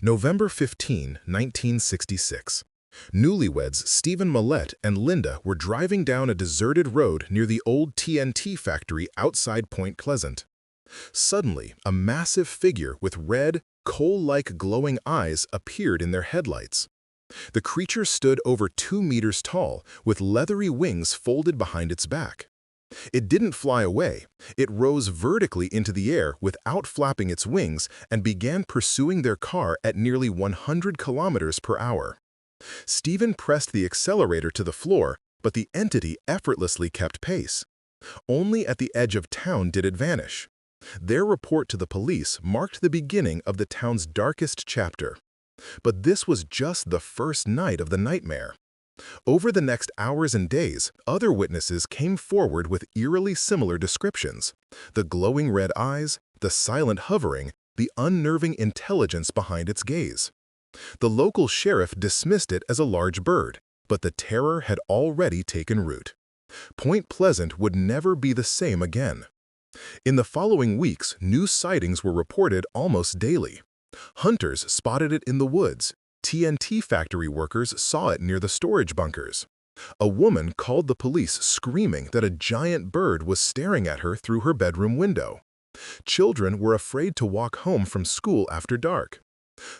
November 15, 1966. Newlyweds Stephen Millett and Linda were driving down a deserted road near the old TNT factory outside Point Pleasant. Suddenly, a massive figure with red, coal-like glowing eyes appeared in their headlights. The creature stood over 2 meters tall, with leathery wings folded behind its back. It didn't fly away. It rose vertically into the air without flapping its wings and began pursuing their car at nearly 100 kilometers per hour. Stephen pressed the accelerator to the floor, but the entity effortlessly kept pace. Only at the edge of town did it vanish. Their report to the police marked the beginning of the town's darkest chapter. But this was just the first night of the nightmare. Over the next hours and days, other witnesses came forward with eerily similar descriptions: the glowing red eyes, the silent hovering, the unnerving intelligence behind its gaze. The local sheriff dismissed it as a large bird, but the terror had already taken root. Point Pleasant would never be the same again. In the following weeks, new sightings were reported almost daily. Hunters spotted it in the woods. TNT factory workers saw it near the storage bunkers. A woman called the police screaming that a giant bird was staring at her through her bedroom window. Children were afraid to walk home from school after dark.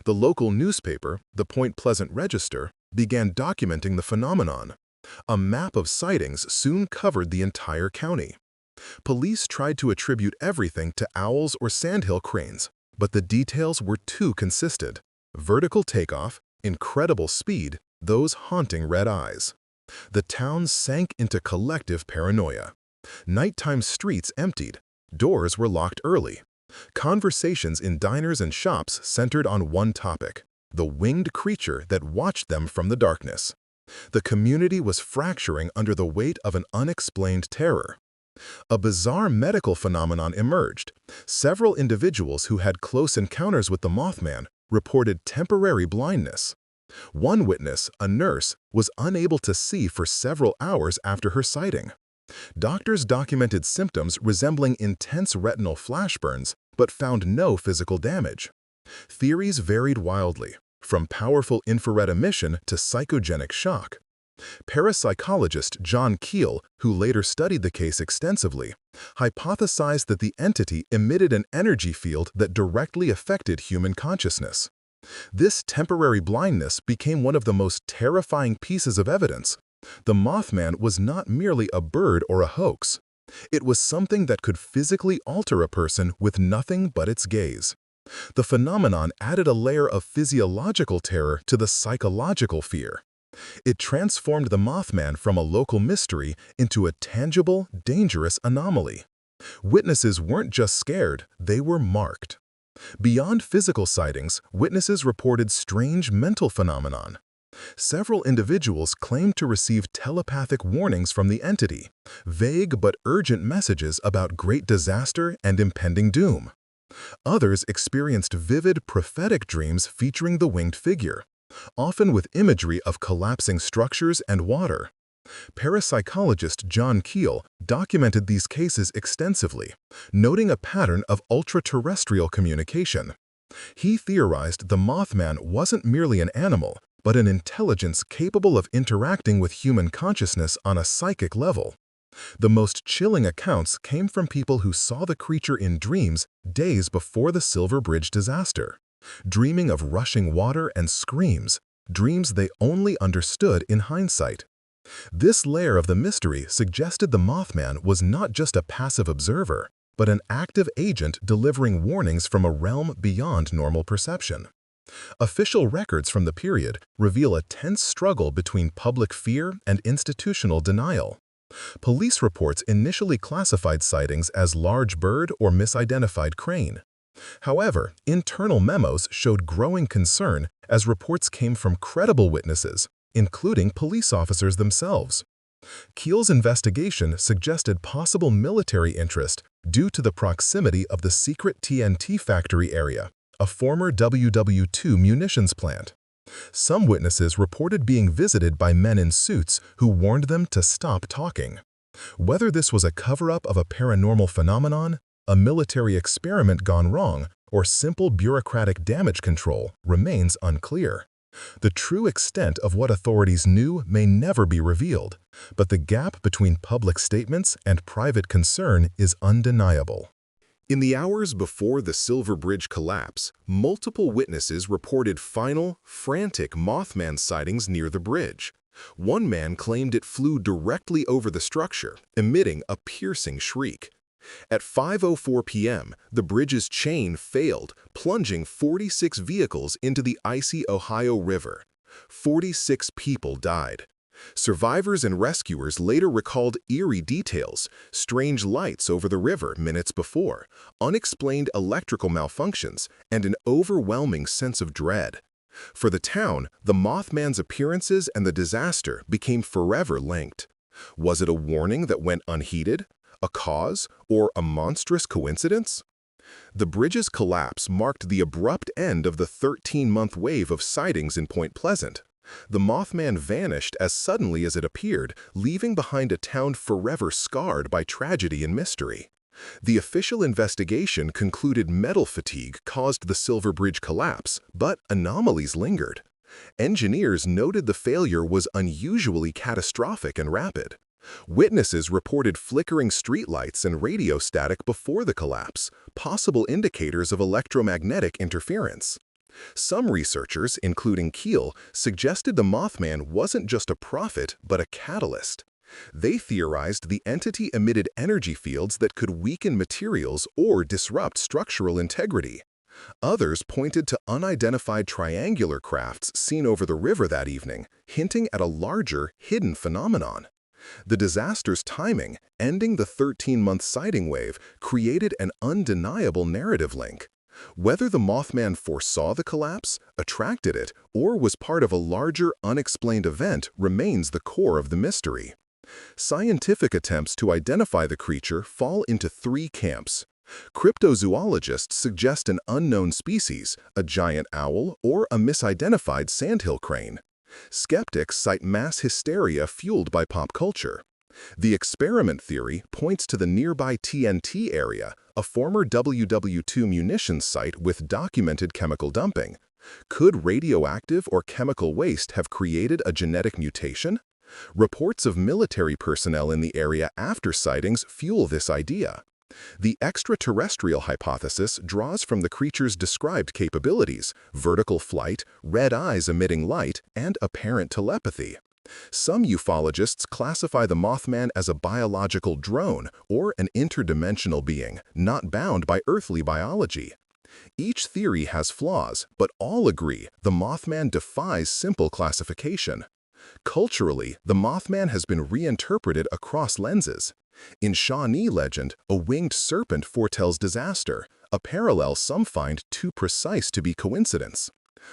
The local newspaper, the Point Pleasant Register, began documenting the phenomenon. A map of sightings soon covered the entire county. Police tried to attribute everything to owls or sandhill cranes, but the details were too consistent: vertical takeoff, incredible speed, those haunting red eyes. The town sank into collective paranoia. Nighttime streets emptied. Doors were locked early. Conversations in diners and shops centered on one topic: the winged creature that watched them from the darkness. The community was fracturing under the weight of an unexplained terror. A bizarre medical phenomenon emerged. Several individuals who had close encounters with the Mothman reported temporary blindness. One witness, a nurse, was unable to see for several hours after her sighting. Doctors documented symptoms resembling intense retinal flash burns, but found no physical damage. Theories varied wildly, from powerful infrared emission to psychogenic shock. Parapsychologist John Keel, who later studied the case extensively, hypothesized that the entity emitted an energy field that directly affected human consciousness. This temporary blindness became one of the most terrifying pieces of evidence. The Mothman was not merely a bird or a hoax. It was something that could physically alter a person with nothing but its gaze. The phenomenon added a layer of physiological terror to the psychological fear. It transformed the Mothman from a local mystery into a tangible, dangerous anomaly. Witnesses weren't just scared, they were marked. Beyond physical sightings, witnesses reported strange mental phenomenon. Several individuals claimed to receive telepathic warnings from the entity, vague but urgent messages about great disaster and impending doom. Others experienced vivid prophetic dreams featuring the winged figure, often with imagery of collapsing structures and water. Parapsychologist John Keel documented these cases extensively, noting a pattern of ultra-terrestrial communication. He theorized the Mothman wasn't merely an animal, but an intelligence capable of interacting with human consciousness on a psychic level. The most chilling accounts came from people who saw the creature in dreams days before the Silver Bridge disaster, dreaming of rushing water and screams, dreams they only understood in hindsight. This layer of the mystery suggested the Mothman was not just a passive observer, but an active agent delivering warnings from a realm beyond normal perception. Official records from the period reveal a tense struggle between public fear and institutional denial. Police reports initially classified sightings as large bird or misidentified crane. However, internal memos showed growing concern as reports came from credible witnesses, including police officers themselves. Keel's investigation suggested possible military interest due to the proximity of the secret TNT factory area, a former WW2 munitions plant. Some witnesses reported being visited by men in suits who warned them to stop talking. Whether this was a cover-up of a paranormal phenomenon, a military experiment gone wrong, or simple bureaucratic damage control remains unclear. The true extent of what authorities knew may never be revealed, but the gap between public statements and private concern is undeniable. In the hours before the Silver Bridge collapse, multiple witnesses reported final, frantic Mothman sightings near the bridge. One man claimed it flew directly over the structure, emitting a piercing shriek. At 5:04 p.m., the bridge's chain failed, plunging 46 vehicles into the icy Ohio River. 46 people died. Survivors and rescuers later recalled eerie details: strange lights over the river minutes before, unexplained electrical malfunctions, and an overwhelming sense of dread. For the town, the Mothman's appearances and the disaster became forever linked. Was it a warning that went unheeded? A cause, or a monstrous coincidence? The bridge's collapse marked the abrupt end of the 13-month wave of sightings in Point Pleasant. The Mothman vanished as suddenly as it appeared, leaving behind a town forever scarred by tragedy and mystery. The official investigation concluded metal fatigue caused the Silver Bridge collapse, but anomalies lingered. Engineers noted the failure was unusually catastrophic and rapid. Witnesses reported flickering streetlights and radio static before the collapse, possible indicators of electromagnetic interference. Some researchers, including Keel, suggested the Mothman wasn't just a prophet but a catalyst. They theorized the entity emitted energy fields that could weaken materials or disrupt structural integrity. Others pointed to unidentified triangular crafts seen over the river that evening, hinting at a larger, hidden phenomenon. The disaster's timing, ending the 13-month sighting wave, created an undeniable narrative link. Whether the Mothman foresaw the collapse, attracted it, or was part of a larger, unexplained event remains the core of the mystery. Scientific attempts to identify the creature fall into three camps. Cryptozoologists suggest an unknown species, a giant owl, or a misidentified sandhill crane. Skeptics cite mass hysteria fueled by pop culture. The experiment theory points to the nearby TNT area, a former WW2 munitions site with documented chemical dumping. Could radioactive or chemical waste have created a genetic mutation? Reports of military personnel in the area after sightings fuel this idea. The extraterrestrial hypothesis draws from the creature's described capabilities: vertical flight, red eyes emitting light, and apparent telepathy. Some ufologists classify the Mothman as a biological drone or an interdimensional being, not bound by earthly biology. Each theory has flaws, but all agree the Mothman defies simple classification. Culturally, the Mothman has been reinterpreted across lenses. In Shawnee legend, a winged serpent foretells disaster, a parallel some find too precise to be coincidence.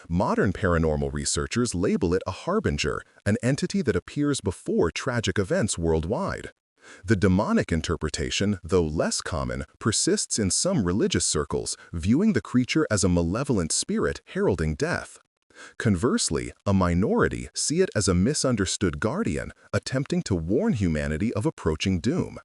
Modern paranormal researchers label it a harbinger, an entity that appears before tragic events worldwide. The demonic interpretation, though less common, persists in some religious circles, viewing the creature as a malevolent spirit heralding death. Conversely, a minority see it as a misunderstood guardian, attempting to warn humanity of approaching doom.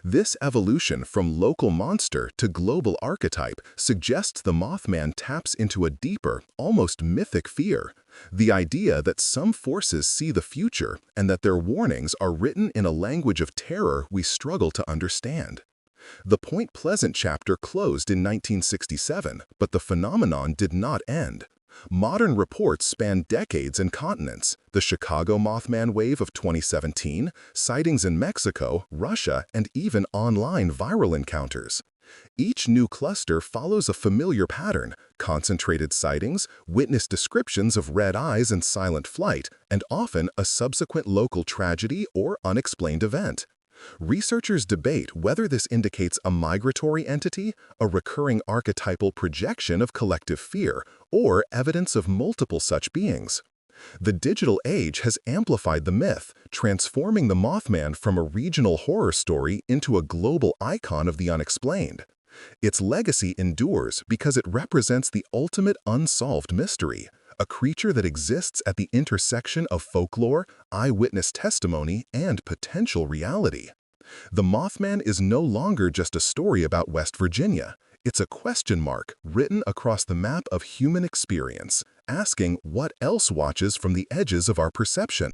This evolution from local monster to global archetype suggests the Mothman taps into a deeper, almost mythic fear: the idea that some forces see the future and that their warnings are written in a language of terror we struggle to understand. The Point Pleasant chapter closed in 1967, but the phenomenon did not end. Modern reports span decades and continents: the Chicago Mothman wave of 2017, sightings in Mexico, Russia, and even online viral encounters. Each new cluster follows a familiar pattern: concentrated sightings, witness descriptions of red eyes and silent flight, and often a subsequent local tragedy or unexplained event. Researchers debate whether this indicates a migratory entity, a recurring archetypal projection of collective fear, or evidence of multiple such beings. The digital age has amplified the myth, transforming the Mothman from a regional horror story into a global icon of the unexplained. Its legacy endures because it represents the ultimate unsolved mystery, a creature that exists at the intersection of folklore, eyewitness testimony, and potential reality. The Mothman is no longer just a story about West Virginia. It's a question mark written across the map of human experience, asking what else watches from the edges of our perception.